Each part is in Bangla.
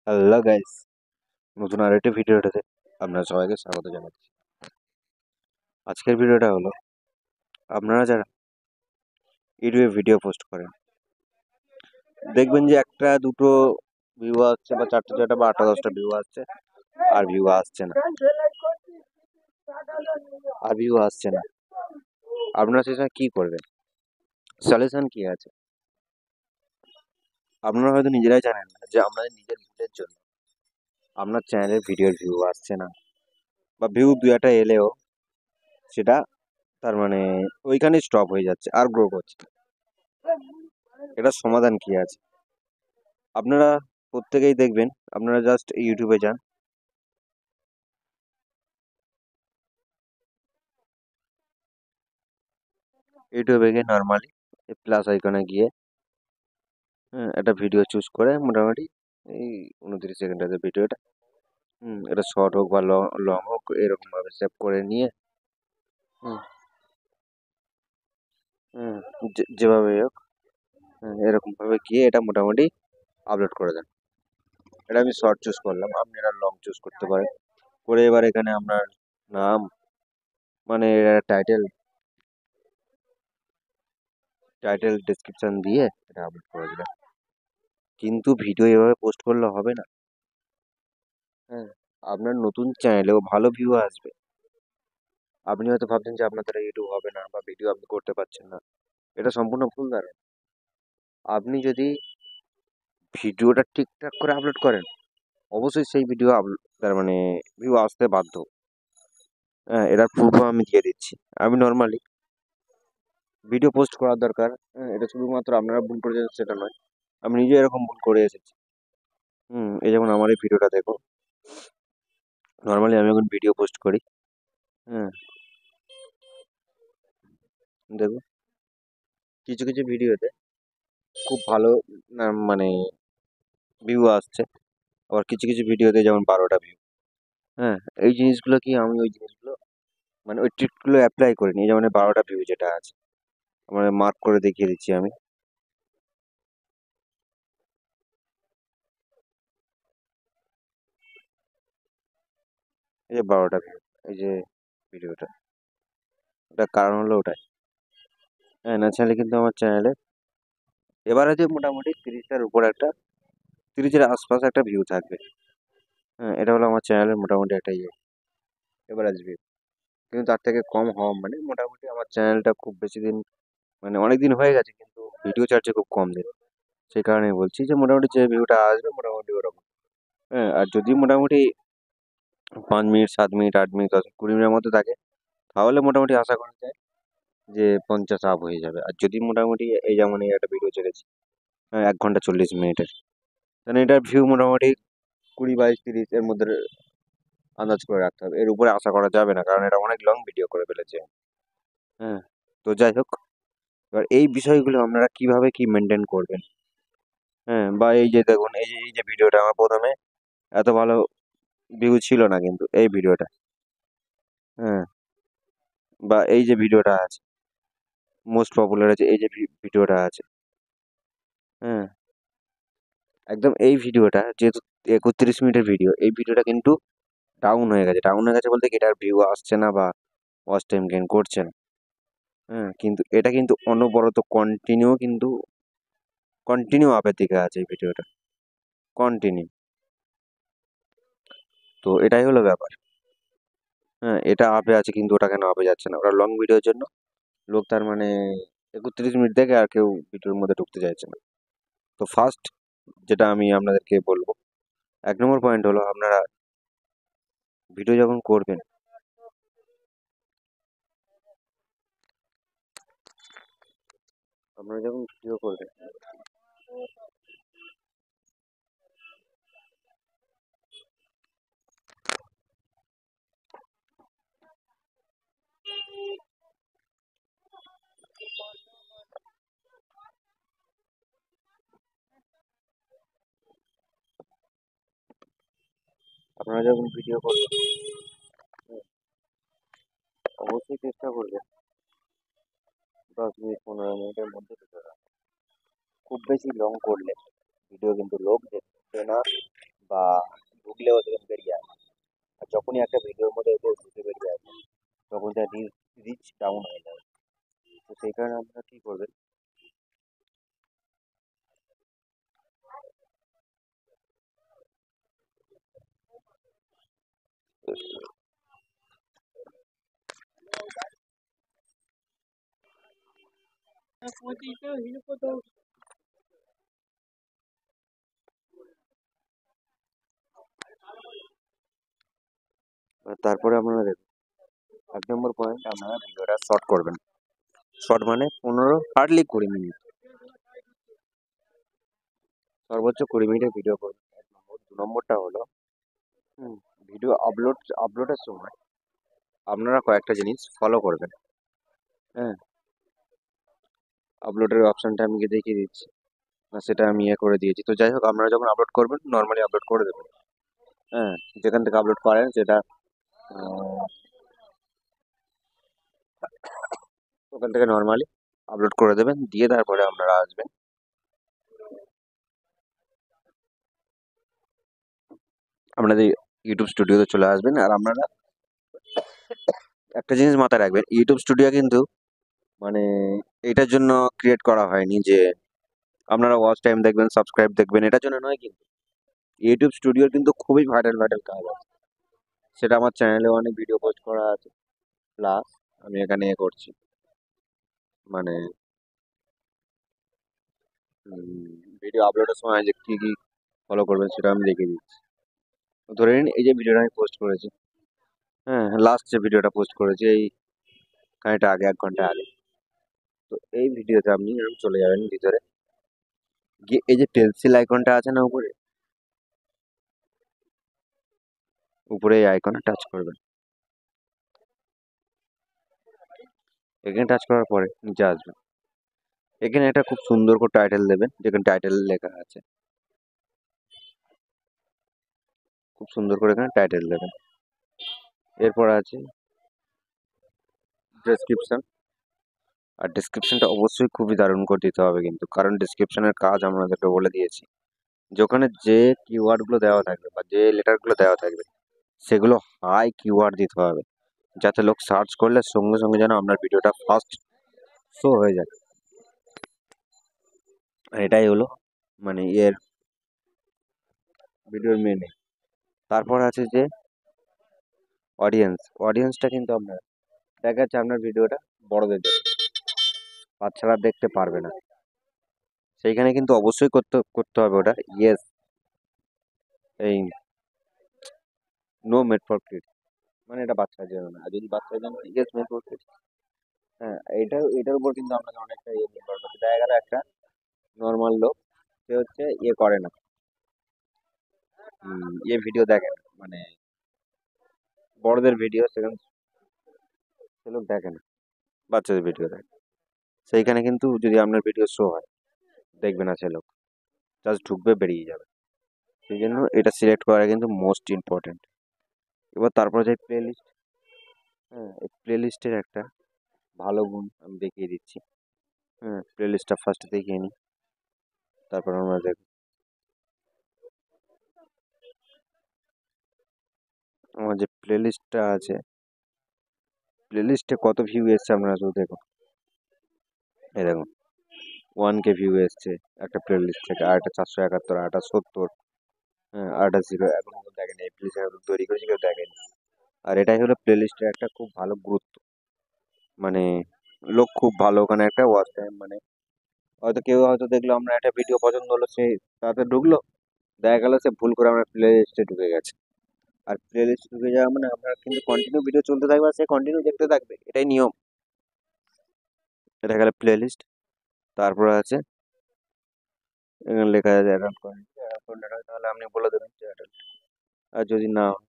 হ্যালো গাইস, নতুন আরেকটি ভিডিওটাতে আপনারা সবাইকে স্বাগত জানাচ্ছি। আজকের ভিডিওটা হলো, আপনারা যারা ইউটিউবে ভিডিও পোস্ট করেন, দেখবেন যে একটা দুটো ভিউ আসছে বা চারটে চারটা বা আটটা দশটা ভিউ আসছে, আর ভিউ আসছে না, আপনারা সেটা কি করবেন? সলিউশন কি আছে? আপনারা হয়তো নিজেরাই জানেন না যে আপনাদের নিজের ভুলের জন্য আপনার চ্যানেলের ভিডিওর ভিউ আসছে না, বা ভিউ দু একটা এলেও সেটা তার মানে ওইখানে স্টপ হয়ে যাচ্ছে, আর গ্রো করছে না। এটার সমাধান কি আছে? আপনারা প্রত্যেকেই দেখবেন, আপনারা জাস্ট ইউটিউবে যান, ইউটিউবে গিয়ে নর্মালি প্লাস আইকনে গিয়ে হ্যাঁ একটা ভিডিও চুজ করে মোটামুটি এই 29 সেকেন্ডের ভিডিওটা, এটা শর্ট হোক বা লং লং হোক, এরকম ভাবে সেভ করে নিয়ে হুম, হুম, যেভাবে হোক এরকম ভাবে গিয়ে এটা মোটামুটি আপলোড করে দেন। এটা আমি শর্ট চুজ করলাম, আপনি এটা লং চুজ করতে পারেন। করে এবার এখানে আপনার নাম, মানে টাইটেল টাইটেল ডিসক্রিপশন দিয়ে এটা আপলোড করে দিলাম। কিন্তু ভিডিও এভাবে পোস্ট করলে হবে না। হ্যাঁ, আপনার নতুন চ্যানেলেও ভালো ভিউ আসবে। আপনি হয়তো ভাবছেন যে আপনার দ্বারা ইউটিউব হবে না বা ভিডিও আপনি করতে পারছেন না, এটা সম্পূর্ণ ভুল ধারণা। আপনি যদি ভিডিওটা ঠিকঠাক করে আপলোড করেন, অবশ্যই সেই ভিডিও তার মানে ভিউ আসতে বাধ্য। হ্যাঁ, এটার প্রুফও আমি দিয়ে দিচ্ছি। আমি নর্মালি ভিডিও পোস্ট করার দরকার, এটা শুধুমাত্র আপনারা ভুল করেছেন সেটা নয়, আমি নিজে এরকম ভুল করে এসেছি। এই যেমন আমার এই ভিডিওটা দেখো, নর্মালি আমি এখন ভিডিও পোস্ট করি। হ্যাঁ, দেখো কিছু কিছু ভিডিওতে খুব ভালো মানে ভিউ আসছে, আবার কিছু কিছু ভিডিওতে যেমন 12টা ভিউ। হ্যাঁ, এই জিনিসগুলো কি আমি ওই জিনিসগুলো মানে ওই ট্রিকগুলো অ্যাপ্লাই করিনি। এই যেমন 12টা ভিউ যেটা আছে, মানে মার্ক করে দেখিয়ে দিচ্ছি আমি। এই যে 12টা ভিউ, এই যে ভিডিওটা, ওটার কারণ হলো ওটাই। হ্যাঁ, ন্যাচারালি কিন্তু আমার চ্যানেলে এবার আছে মোটামুটি 30টার উপর, একটা 30-এর আশপাশ একটা ভিউ থাকবে। হ্যাঁ, এটা হলো আমার চ্যানেলের মোটামুটি একটা ইয়ে এভারেজ ভিউ। কিন্তু তার থেকে কম হওয়া মানে মোটামুটি আমার চ্যানেলটা খুব বেশি দিন, মানে অনেক দিন হয়ে গেছে কিন্তু ভিডিও ছাড়ছে খুব কম দিন। সেই কারণেই বলছি যে মোটামুটি যে ভিউটা আসবে মোটামুটি ওরকম। হ্যাঁ, আর যদি মোটামুটি 5 মিনিট, 7 মিনিট, 8 মিনিট, 10 মিনিট, 20 মিনিটের মধ্যে থাকে, তাহলে মোটামুটি আশা করা যায় যে 50 আপ হয়ে যাবে। আর যদি মোটামুটি এই যেমন এই একটা ভিডিও ছেড়েছি 1 ঘন্টা 40 মিনিটের, তাহলে এটার ভিউ মোটামুটি 20, 22, 30 এর মধ্যে আন্দাজ করে রাখতে হবে। এর উপরে আশা করা যাবে না, কারণ এটা অনেক লং ভিডিও করে ফেলেছে। হ্যাঁ, তো যাই হোক, এবার এই বিষয়গুলো আপনারা কিভাবে কি মেনটেন করবেন? হ্যাঁ, বা এই যে দেখুন, এই যে ভিডিওটা আমার প্রথমে এত ভালো ভিউ ছিল না, কিন্তু এই ভিডিওটা, হ্যাঁ, বা এই যে ভিডিওটা আছে মোস্ট পপুলার আছে, এই যে ভিডিওটা আছে, হ্যাঁ, একদম এই ভিডিওটা যেহেতু 31 মিনিটের ভিডিও, এই ভিডিওটা কিন্তু ডাউন হয়ে গেছে বলতে কি এটার ভিউ আসছে না বা ওয়াচ টাইম গেইন করছে না। হ্যাঁ, কিন্তু এটা কিন্তু অনবরত কন্টিনিউ আপের দিকে আছে এই ভিডিওটা, কন্টিনিউ। তো এটাই হলো ব্যাপার। হ্যাঁ, এটা আপে আছে কিন্তু ওটা কেন আপে যাচ্ছে না? ওটা লং ভিডিওর জন্য লোক তার মানে 31 মিনিট দেখে আর কেউ ভিডিওর মধ্যে ঢুকতে চাইছে না। তো ফার্স্ট যেটা আমি আপনাদেরকে বলবো, 1 নম্বর পয়েন্ট হলো, আপনারা ভিডিও যখন করবেন, আপনারা যখন ভিডিও করবেন, আপনারা যখন ভিডিও করবেন, অবশ্যই চেষ্টা করবেন 10 মিনিট 15 মিনিটের মধ্যে ভিডিও। খুব বেশি লং করলে ভিডিও কিন্তু লোক দেখবে না, বা ঢুকলেও সেখানে বেরিয়ে আসে। আর যখনই একটা ভিডিওর মধ্যে এসে ঢুকে বেরিয়ে আসে তখন তার রিচ ডাউন হয়ে যাবে। তো সেই কারণে আপনারা কি করবেন, তারপরে আপনারা দেখুন 1 নম্বর পয়েন্ট, আপনারা ভিডিওটা শর্ট করবেন। শর্ট মানে 15 হার্ডলি 20 মিনিট, সর্বোচ্চ 20 মিনিটের ভিডিও করবেন। 1 নম্বর। 2 নম্বরটা হলো ভিডিও আপলোডের সময় আপনারা কয়েকটা জিনিস ফলো করবেন। হ্যাঁ, আপলোডের অপশনটা আমি দেখিয়ে দিচ্ছি, না সেটা আমি করে দিয়েছি। তো যাই হোক, আপনারা যখন আপলোড করবেন নর্মালি আপলোড করে দেবেন। হ্যাঁ, যেখান থেকে আপলোড করেন সেটা আহ, ওখান থেকে নর্মালি আপলোড করে দেবেন, দিয়ে তারপরে আপনারা আসবেন আপনাদের ইউটিউব স্টুডিওতে চলে আসবেন। আর আপনারা একটা জিনিস মাথায় রাখবেন, ইউটিউব স্টুডিও কিন্তু মানে এটার জন্য ক্রিয়েট করা হয়নি যে আপনারা ওয়াচ টাইম দেখবেন, সাবস্ক্রাইব দেখবেন, এটার জন্য নয় কিন্তু। ইউটিউব স্টুডিওর কিন্তু খুবই ভাইটাল ভাইটাল কাজ আছে, সেটা আমার চ্যানেলে অনেক ভিডিও পোস্ট করা আছে। প্লাস আমি এখানে করছি, মানে ভিডিও আপলোডের সময় যে কি কি ফলো করবেন সেটা আমি দেখিয়ে দিচ্ছি। ধরে নিন এই যে ভিডিওটা আমি পোস্ট করেছি, হ্যাঁ লাস্ট যে ভিডিওটা পোস্ট করেছি এই খানিকটা আগে, 1 ঘন্টা আগে। তো এই ভিডিওতে আপনি এরকম চলে যাবেন ভিতরে গিয়ে এই যে পেন্সিল আইকনটা আছে না উপরে, উপরে এই আইকনে টাচ করবেন। এখানে টাচ করার পরে নিচে আসবেন, এখানে একটা খুব সুন্দর করে টাইটেল দেবেন, যেখানে টাইটেল লেখা আছে খুব সুন্দর করে এখানে টাইটেল দেবেন। এরপর আছে ডেসক্রিপশন। আর ডেসক্রিপশনটা অবশ্যই খুবই দারুণ করে দিতে হবে কিন্তু, কারণ ডেসক্রিপশনের কাজ আপনাদেরকে বলে দিয়েছি যে ওখানে যে কিওয়ার্ডগুলো দেওয়া থাকবে বা যে লেটারগুলো দেওয়া থাকবে সেগুলো হাই কিওয়ার্ড দিতে হবে, যাতে লোক সার্চ করলে সঙ্গে সঙ্গে যেন আপনার ভিডিওটা ফার্স্ট শো হয়ে যায়। আর এটাই হলো মানে এর ভিডিওর মেনে। তারপর আছে যে অডিয়েন্স। অডিয়েন্সটা কিন্তু আপনার দেখা যাচ্ছে আপনার ভিডিওটা বড়দের জন্য, বাচ্চারা দেখতে পারবে না, সেইখানে কিন্তু অবশ্যই করতে করতে হবে ওটা ইয়েস, এই নো মেড ফর কিডস, মানে এটা বাচ্চার জন্য না। আর যদি বাচ্চার জন্য ইয়েস মেড ফর কিডস, হ্যাঁ এটার উপর কিন্তু আপনাকে অনেকটা নির্ভর করছে। দেখা গেল একটা নর্মাল লোক, সে হচ্ছে করে না, ভিডিও দেখে না, মানে বড়দের ভিডিও সেখানে সে লোক দেখে না, বাচ্চাদের ভিডিও দেখে। সেইখানে কিন্তু যদি আপনার ভিডিও শো হয় দেখবে না সে লোক, জাস্ট ঢুকবে বেরিয়ে যাবে। সেই জন্য এটা সিলেক্ট করা কিন্তু মোস্ট ইম্পর্টেন্ট। এবার তারপরে যে প্লে লিস্ট, হ্যাঁ এই প্লে লিস্টের একটা ভালো গুণ আমি দেখিয়ে দিচ্ছি। হ্যাঁ, প্লে লিস্টটা ফার্স্ট দেখিয়ে নিই, তারপর আমরা দেখব আমার যে প্লে লিস্টটা আছে, প্লে লিস্টে কত ভিউ এসছে আপনারা শুধু দেখুন। এই দেখুন 1K ভিউ এসছে একটা প্লে লিস্ট থেকে, আর একটা 471, আর একটা 70, হ্যাঁ আর একটা 0। এখন কেউ দেখেনি, এই প্লে লিস্ট তৈরি করেছে কেউ দেখেনি। আর এটাই হলো প্লে লিস্টের একটা খুব ভালো গুরুত্ব, মানে লোক খুব ভালো ওখানে একটা ওয়াচ টাইম, মানে হয়তো কেউ হয়তো দেখলো আমরা একটা ভিডিও পছন্দ হলো, সে তাতে ঢুকলো, দেখা গেল সে ভুল করে আমার প্লে লিস্টে ঢুকে গেছে। আর প্লে লিস্টে ঢুকে যাওয়া মানে আপনার কিন্তু কন্টিনিউ ভিডিও চলতে থাকবে আর সে কন্টিনিউ দেখতে থাকবে, এটাই নিয়ম। এটা গেল প্লে লিস্ট। তারপরে আছে এখানে লেখা আছে অ্যাডাল্ট কন্টেন্ট, তাহলে আপনি বলে দেবেন যে অ্যাডাল্ট। আর যদি না হয়,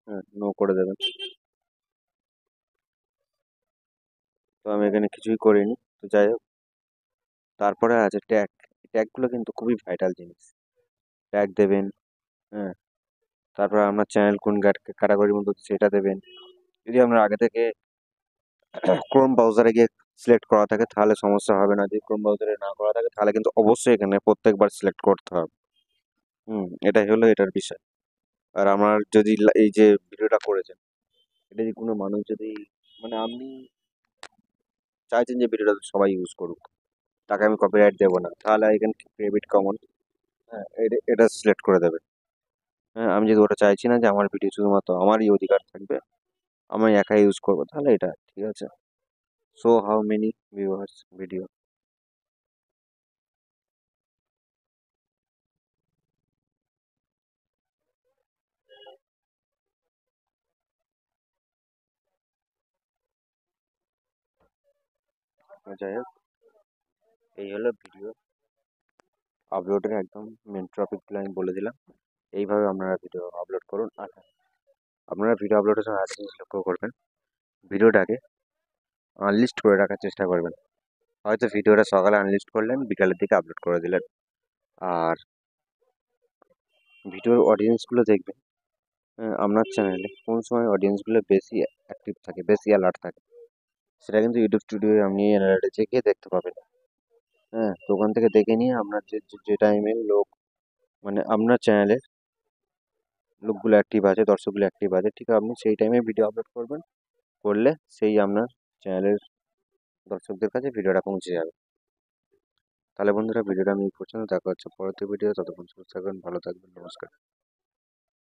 হ্যাঁ নো করে দেবেন। তো আমি এখানে কিছুই করিনি। তো যাই হোক, তারপরে আছে ট্যাগ। ট্যাগগুলো কিন্তু খুবই ভাইটাল জিনিস, ট্যাগ দেবেন। হ্যাঁ, তারপরে আপনার চ্যানেল কোন ক্যাটাগরির মধ্যে সেটা দেবেন। যদি আপনার আগে থেকে ক্রোম ব্রাউজারে গিয়ে সিলেক্ট করা থাকে তাহলে সমস্যা হবে না, যদি ক্রোম ব্রাউজারে না করা থাকে তাহলে কিন্তু অবশ্যই এখানে প্রত্যেকবার সিলেক্ট করতে হবে। এটাই হলো এটার বিষয়। আর আমার যদি এই যে ভিডিওটা করেছেন, এটা যদি কোনো মানুষ যদি, মানে আপনি চাইছেন যে ভিডিওটা সবাই ইউজ করুক, তাকে আমি কপিরাইট দেবো না, তাহলে এখানে ক্রিয়েট কমন, হ্যাঁ, এটা সিলেক্ট করে দেবে। হ্যাঁ, আমি যদি ওটা চাইছি না যে আমার ভিডিও শুধুমাত্র আমারই অধিকার থাকবে, আমি একাই ইউজ করবো, তাহলে এটা ঠিক আছে। Show how many viewers video. যাই হোক, এই হলো ভিডিও আপলোডের একদম মেন টপিকগুলো আমি বলে দিলাম। এইভাবে আপনারা ভিডিও আপলোড করুন। আর হ্যাঁ, আপনারা ভিডিও আপলোডের সময় একটা জিনিস লক্ষ্য করবেন, ভিডিওটাকে আনলিস্ট করে রাখার চেষ্টা করবেন। হয়তো ভিডিওটা সকালে আনলিস্ট করলেন, বিকালের দিকে আপলোড করে দিলেন। আর ভিডিওর অডিয়েন্সগুলো দেখবেন, আপনার চ্যানেলে কোন সময় অডিয়েন্সগুলো বেশি অ্যাক্টিভ থাকে, বেশি অ্যালার্ট থাকে, সেটা কিন্তু ইউটিউব স্টুডিও আপনি অ্যানালাইটিক্সে গিয়ে দেখতে পাবেন। হ্যাঁ, তো ওখান থেকে দেখে নিয়ে আপনার যে টাইমে লোক, মানে আপনার চ্যানেলের লোকগুলো অ্যাক্টিভ আছে, দর্শকগুলো অ্যাক্টিভ আছে, ঠিক আপনি সেই টাইমে ভিডিও আপলোড করবেন, করলে সেই আপনার চ্যানেলের দর্শকদের কাছে ভিডিওটা পৌঁছে যাবে। তাহলে বন্ধুরা, ভিডিওটা আমি এই পর্যন্ত, দেখা হচ্ছে পরবর্তী ভিডিও, ততক্ষণ সুস্থ থাকবেন, ভালো থাকবেন, নমস্কার।